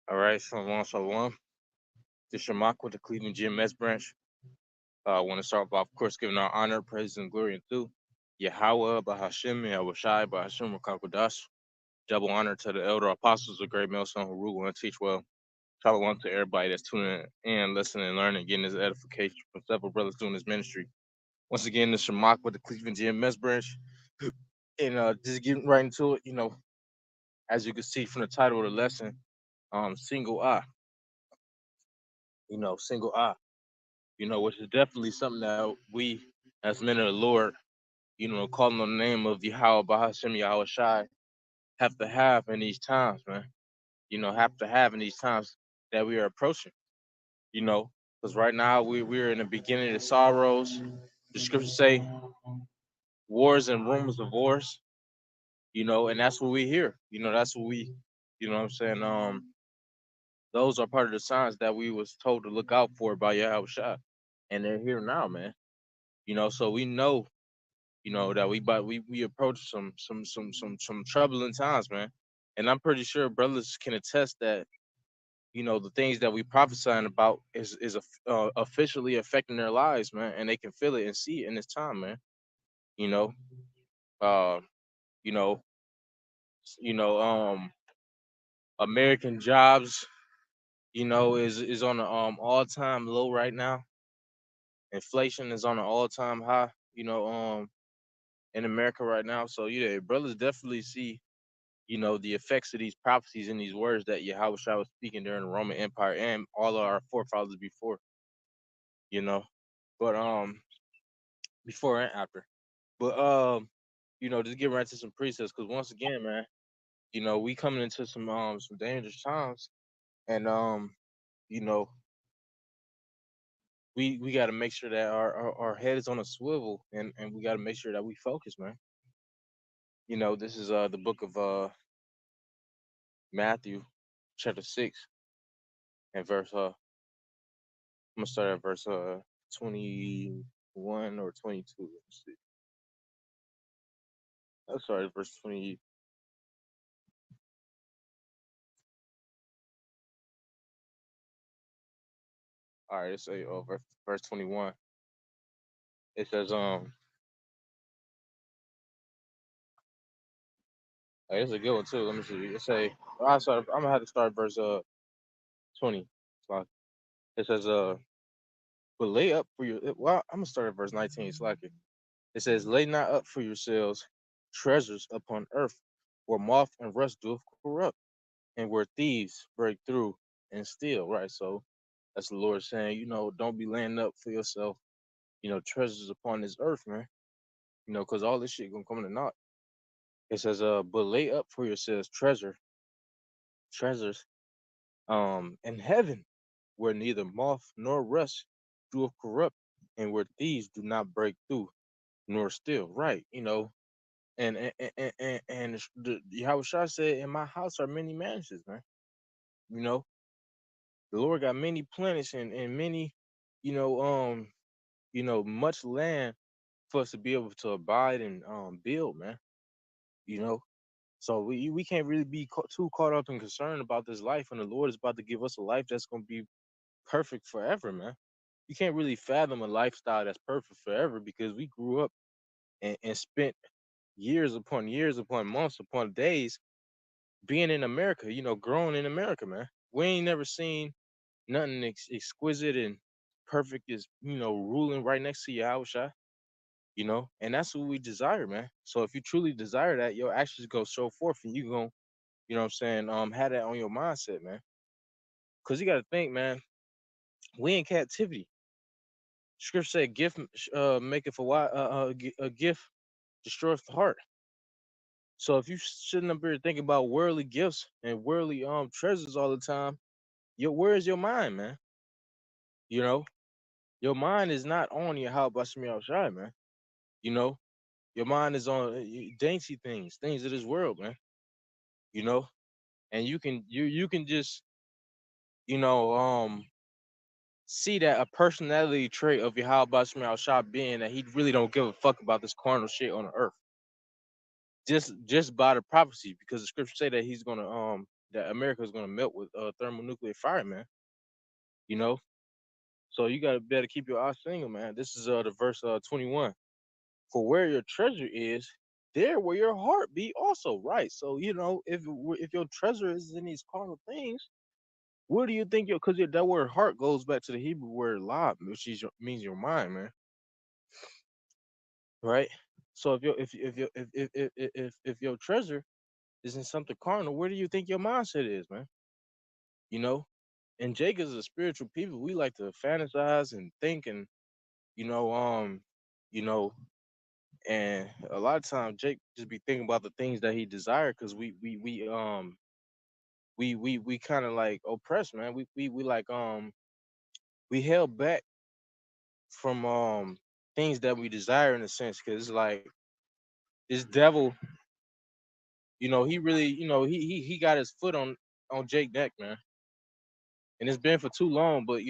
All right, so one. This is Shamak with the Cleveland GMS branch. I want to start off, of course, giving our honor, praise, and glory to Yahweh, Bahashim, Yahushai, Bahashim, Rakakwadash. Double honor to the elder apostles of Great Millstone who rule and teach well. Shalom to everybody that's tuning in, listening, and learning, getting this edification from several brothers doing this ministry. Once again, this is Shamak with the Cleveland GMS branch. And just getting right into it, as you can see from the title of the lesson, single eye, single eye. Which is definitely something that we, as men of the Lord, calling on the name of Yahweh Bahashem Yahweh Shai, have to have in these times, man. Have to have in these times that we are approaching, because right now we're in the beginning of sorrows. The scriptures say wars and rumors of wars, and that's what we hear. That's what we, what I'm saying. Those are part of the signs that we was told to look out for by Yahweh Shai, and they're here now, man. So we know that we approach some troubling times, man. And I'm pretty sure brothers can attest that the things that we prophesying about is officially affecting their lives, man, and they can feel it and see it in this time, man. You know, uh, you know, you know, American jobs, is on an all time low right now. Inflation is on an all time high. In America right now. So yeah, brothers definitely see the effects of these prophecies and these words that Yahweh Shai was speaking during the Roman Empire and all of our forefathers before, you know. But before and after. But just get right to some precepts because once again, man, we coming into some dangerous times and you know, we gotta make sure that our head is on a swivel and we gotta make sure that we focus, man. This is the book of Matthew, chapter 6, and verse I'm gonna start at verse 21 or 22. Let me see. I'm sorry, verse 20. All right, it's a verse 21. It says hey, it's a good one too. Let me see. It say I'm gonna have to start verse 20. So it says but lay up for your well, I'm gonna start at verse 19. It's like it says, lay not up for yourselves treasures upon earth, where moth and rust doeth corrupt, and where thieves break through and steal. Right. So that's the Lord saying, don't be laying up for yourself, treasures upon this earth, man. Because all this shit gonna come to naught. It says, but lay up for yourselves treasures, in heaven, where neither moth nor rust do corrupt, and where thieves do not break through nor steal. Right. And the Yahweh Shah said, in my house are many mansions, man. You know, the Lord got many planets and many, you know, um, much land for us to be able to abide and build, man. You know, so we can't really be too caught up and concerned about this life, and the Lord is about to give us a life that's gonna be perfect forever, man. You can't really fathom a lifestyle that's perfect forever because we grew up and spent years upon months upon days being in America, growing in America, man. We ain't never seen nothing exquisite and perfect as, ruling right next to your house, and that's what we desire, man. So if you truly desire that, your actions go show forth and you going what I'm saying, have that on your mindset, man. Cause you gotta think, man, we in captivity. Scripture said gift maketh a gift destroys the heart. So if you sitting up here thinking about worldly gifts and worldly treasures all the time, where's your mind, man? You know, your mind is not on your how about me outside, man. You know, your mind is on dainty things of this world, man. You know, and you can just you know see that a personality trait of your how about me outside being that he really don't give a fuck about this carnal shit on the earth. Just by the prophecy, because the scriptures say that he's gonna that America is gonna melt with thermonuclear fire, man. You know, so you gotta better keep your eyes single, man. This is the verse 21. For where your treasure is, there will your heart be also. Right. So if your treasure is in these carnal things, where do you think your because that word heart goes back to the Hebrew word lab, which means your mind, man. Right. So if your treasure is in something carnal, where do you think your mindset is, man? You know, and Jake is a spiritual people. We like to fantasize and think, and you know, um, you know, and a lot of times Jake just be thinking about the things that he desired because we kind of like oppressed, man. We like we held back from things that we desire in a sense because it's like this devil, he really, he got his foot on Jake neck, man, and it's been for too long. But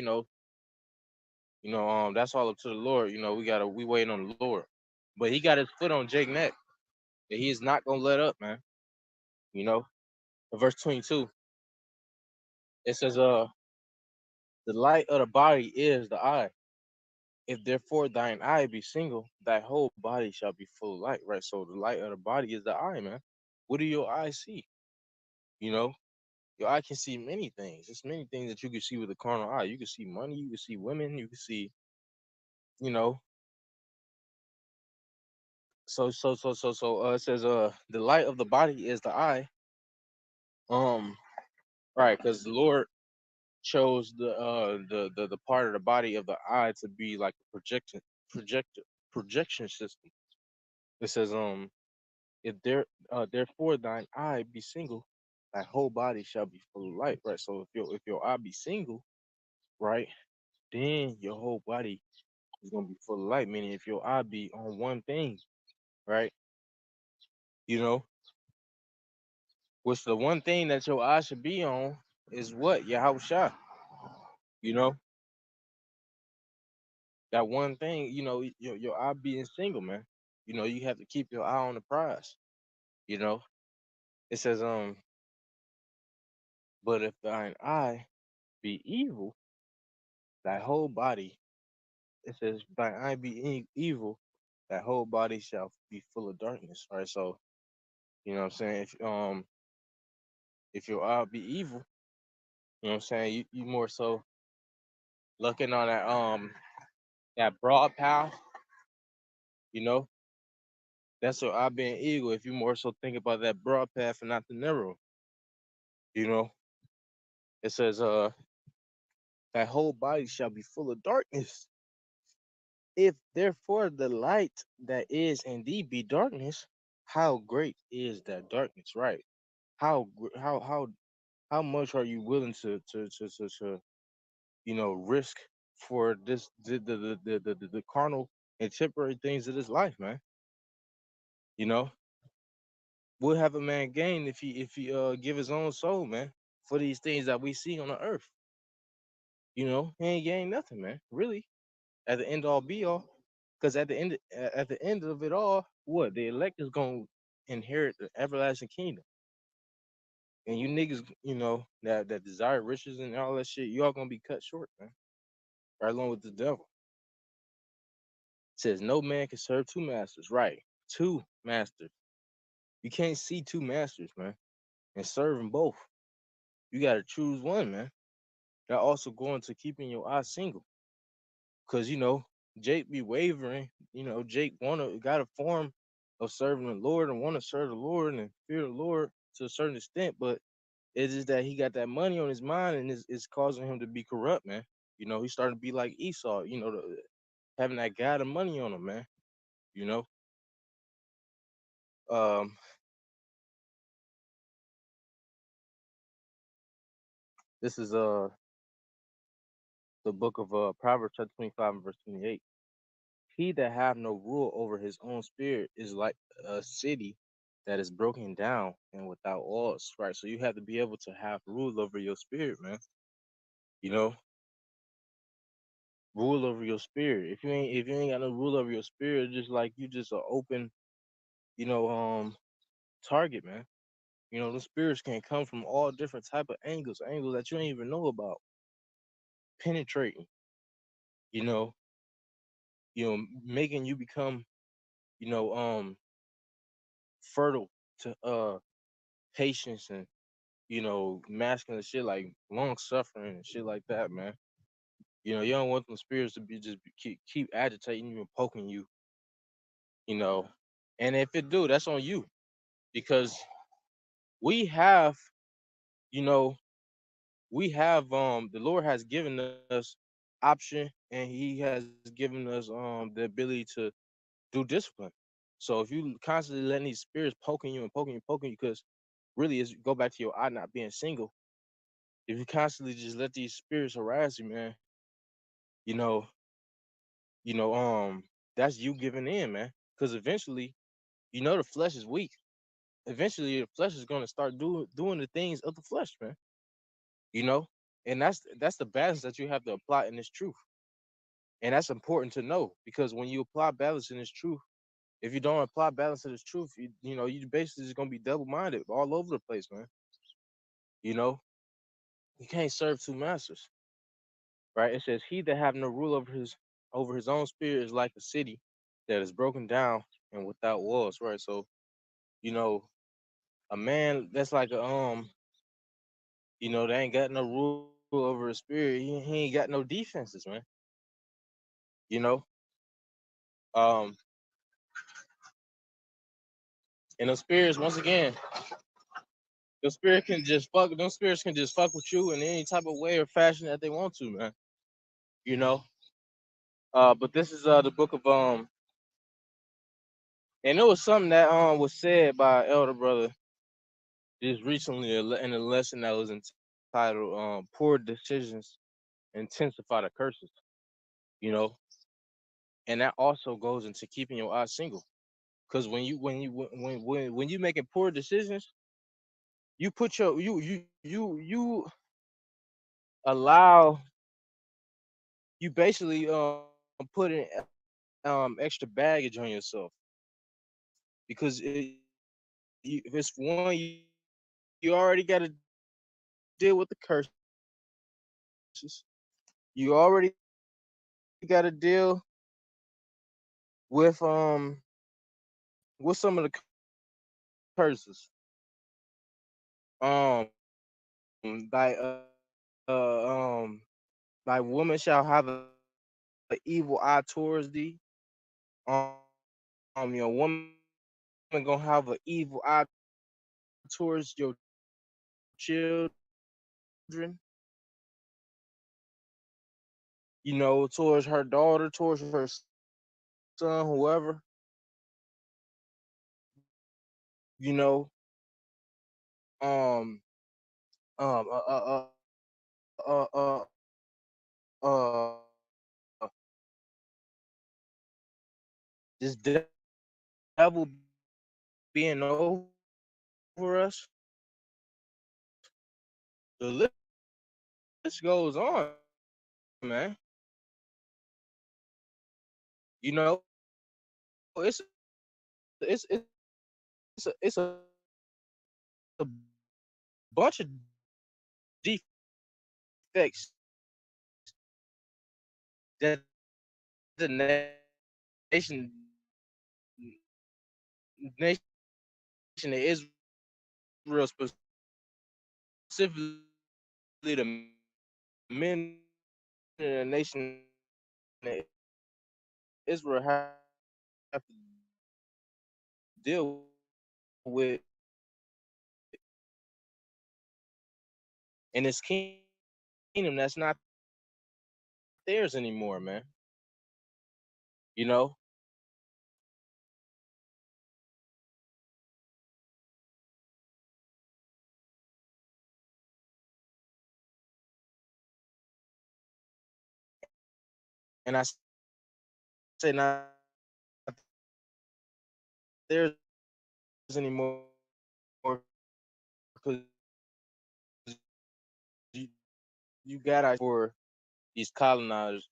that's all up to the Lord. We waiting on the Lord, but he got his foot on Jake neck, and he is not gonna let up, man. You know, in verse 22, it says, the light of the body is the eye. If therefore thine eye be single, thy whole body shall be full of light. Right. So the light of the body is the eye, man. What do your eyes see? You know, your eye can see many things. There's many things that you can see with the carnal eye. You can see money, you can see women, you can see, you know. It says the light of the body is the eye. Right, because the Lord chose the part of the body of the eye to be like a projector projection system. It says if therefore thine eye be single, thy whole body shall be full of light. Right. So if your eye be single, right, then your whole body is gonna be full of light. Meaning if your eye be on one thing, right, you know, which the one thing that your eye should be on is what? Yahusha. You know, that one thing, your eye being single, man. You have to keep your eye on the prize. You know, it says, but if thine eye be evil, thy whole body, it says, thine eye be evil, that whole body shall be full of darkness. Right. So, you know what I'm saying? If your eye be evil, you know what I'm saying, you more so looking on that broad path, you know, that's your eye being evil. If you more so think about that broad path and not the narrow, you know, it says, that whole body shall be full of darkness. If therefore the light that is in thee be darkness, how great is that darkness, right? How much are you willing to risk for this the carnal and temporary things of this life, man? You know, what have a man gain if he give his own soul, man, for these things that we see on the earth? He ain't gain nothing, man. Really, at the end all be all. Because at the end of it all, what the elect is gonna inherit the everlasting kingdom, and you niggas, that desire riches and all that shit, you all gonna be cut short, man. Right along with the devil. It says no man can serve two masters. Right, two masters. You can't see two masters, man, and serve them both. You gotta choose one, man. That also going to keeping your eyes single. Cause Jake be wavering. Jake got a form of serving the Lord and want to serve the Lord and fear the Lord to a certain extent, but it's just that he got that money on his mind and it's causing him to be corrupt, man. He's starting to be like Esau. Having that God of money on him, man. You know. Um, this is the book of Proverbs chapter 25 and verse 28. He that have no rule over his own spirit is like a city that is broken down and without walls, right? So you have to be able to have rule over your spirit, man. You know, rule over your spirit. If you ain't got no rule over your spirit, just like you just an open, you know, target, man. You know, the spirits can come from all different type of angles that you ain't even know about, penetrating. You know, making you become, you know, fertile to patience and masculine shit like long suffering and shit like that, man. You don't want them spirits to keep agitating you and poking you, you know. And if it do, that's on you because we have, you know, the Lord has given us option and He has given us the ability to do discipline. So if you constantly letting these spirits poking you and poking you, because really is go back to your eye not being single. If you constantly just let these spirits harass you, man, you know, that's you giving in, man. Because eventually, the flesh is weak. Eventually, the flesh is gonna start doing the things of the flesh, man. You know, and that's the balance that you have to apply in this truth, and that's important to know because when you apply balance in this truth, if you don't apply balance to this truth, you basically just gonna be double minded all over the place, man. You know, you can't serve two masters, right? It says, "He that have no rule over his own spirit is like a city that is broken down and without walls," right? So, you know, a man that's like they ain't got no rule over his spirit. He ain't got no defenses, man. You know, um, and those spirits, once again, those spirits can just fuck with you in any type of way or fashion that they want to, man. You know, but this is the book of and it was something that was said by an elder brother just recently in a lesson that was entitled "Poor Decisions Intensify the Curses." You know, and that also goes into keeping your eyes single. Because when you making poor decisions, you put allow you basically putting extra baggage on yourself because if it's one you already got to deal with the curses. You already got to deal with some of the curses. Like like woman shall have an evil eye towards thee. Your woman gonna have an evil eye towards your children. Towards her daughter, towards her son, whoever. You know, um, this devil being over us. The list goes on, man. It's a bunch of defects that the nation of Israel, specifically the men in the nation of Israel, have to deal with in this kingdom that's not theirs anymore, man. You know, and I say not theirs anymore because you, you got for these colonizers,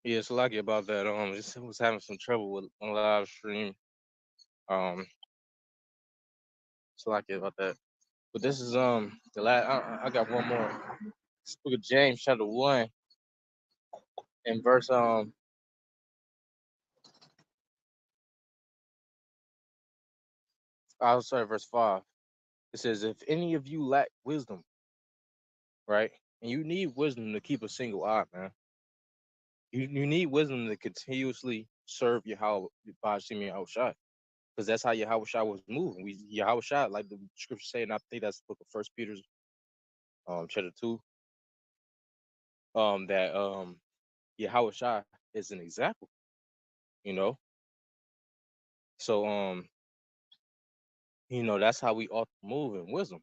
Yeah, it's lucky about that. Just was having some trouble with a live stream. Um, it's lucky about that. But this is the last. I got one more. This book of James, chapter 1, and verse I'll start at verse 5. It says, "If any of you lack wisdom, right, and you need wisdom to keep a single eye, man. You need wisdom to continuously serve Yahweh by Shemi Yahushua, because that's how Yahushua was moving. Yahushua, like the scripture say, and I think that's the book of First Peter, chapter 2, that Yahushua is an example, you know. So that's how we ought to move in wisdom,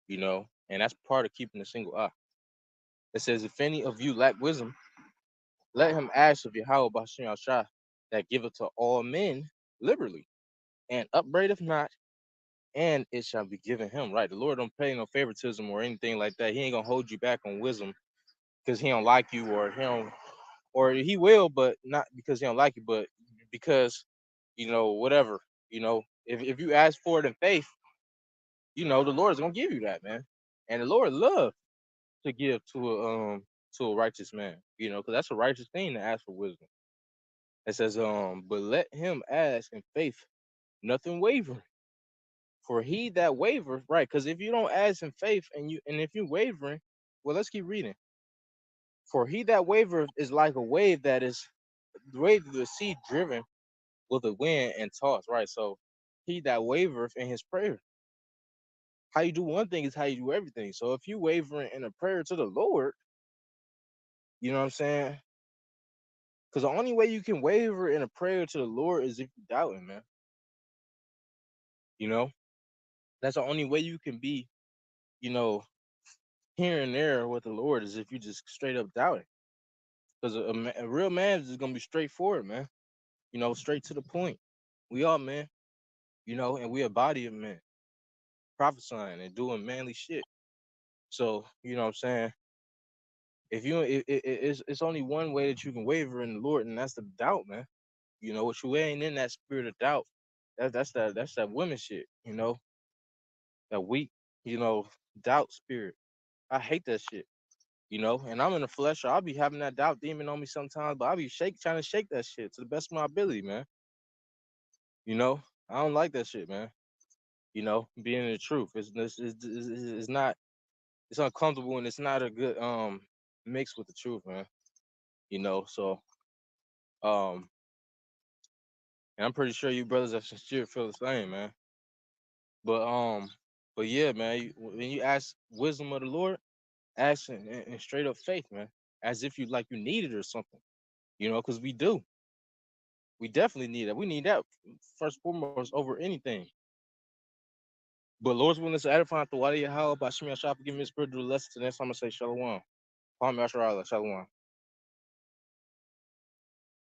and that's part of keeping a single eye. It says, if any of you lack wisdom, let him ask of Yahweh Bashim Yahshua, that giveth to all men liberally, and upbraideth not, and it shall be given him. Right? The Lord don't pay no favoritism or anything like that. He ain't gonna hold you back on wisdom because he don't like you, or he don't, or he will, but not because he don't like you, but because whatever. If you ask for it in faith, the Lord is gonna give you that, man. And the Lord loves to give to a righteous man, because that's a righteous thing to ask for wisdom. It says, but let him ask in faith, nothing wavering. For he that waver, right? Because if you don't ask in faith and if you wavering, well, let's keep reading. For he that waver is like a wave that is the wave of the sea driven with the wind and tossed, right? So he that wavereth in his prayer. How you do one thing is how you do everything. So if you wavering in a prayer to the Lord, you know what I'm saying? Because the only way you can waver in a prayer to the Lord is if you doubting, man. You know, that's the only way you can be, you know, here and there with the Lord is if you just straight up doubt it. Because a real man is gonna be straightforward, man. Straight to the point. We all men, and we a body of men, prophesying and doing manly shit. So you know what I'm saying. If you, it's only one way that you can waver in the Lord, and that's the doubt, man. What you ain't in that spirit of doubt. That's that women shit. That weak, you know, doubt spirit. I hate that shit. And I'm in the flesh, so I'll be having that doubt demon on me sometimes, but I'll be trying to shake that shit to the best of my ability, man. You know, I don't like that shit, man. Being in the truth, it's not, it's uncomfortable and it's not a good mix with the truth, man. So um, and I'm pretty sure you brothers are sincere feel the same, man. But but yeah, man, when you ask wisdom of the Lord, ask in straight up faith, man, as if you like you need it or something. Because we do. We definitely need that. We need that first and foremost over anything. But Lord's willingness to edify the Wadi Yahweh by Shemi Ashaf, give me a spiritual lesson. Next time I'm gonna say Shalom. Kwame Asherah, Shalom.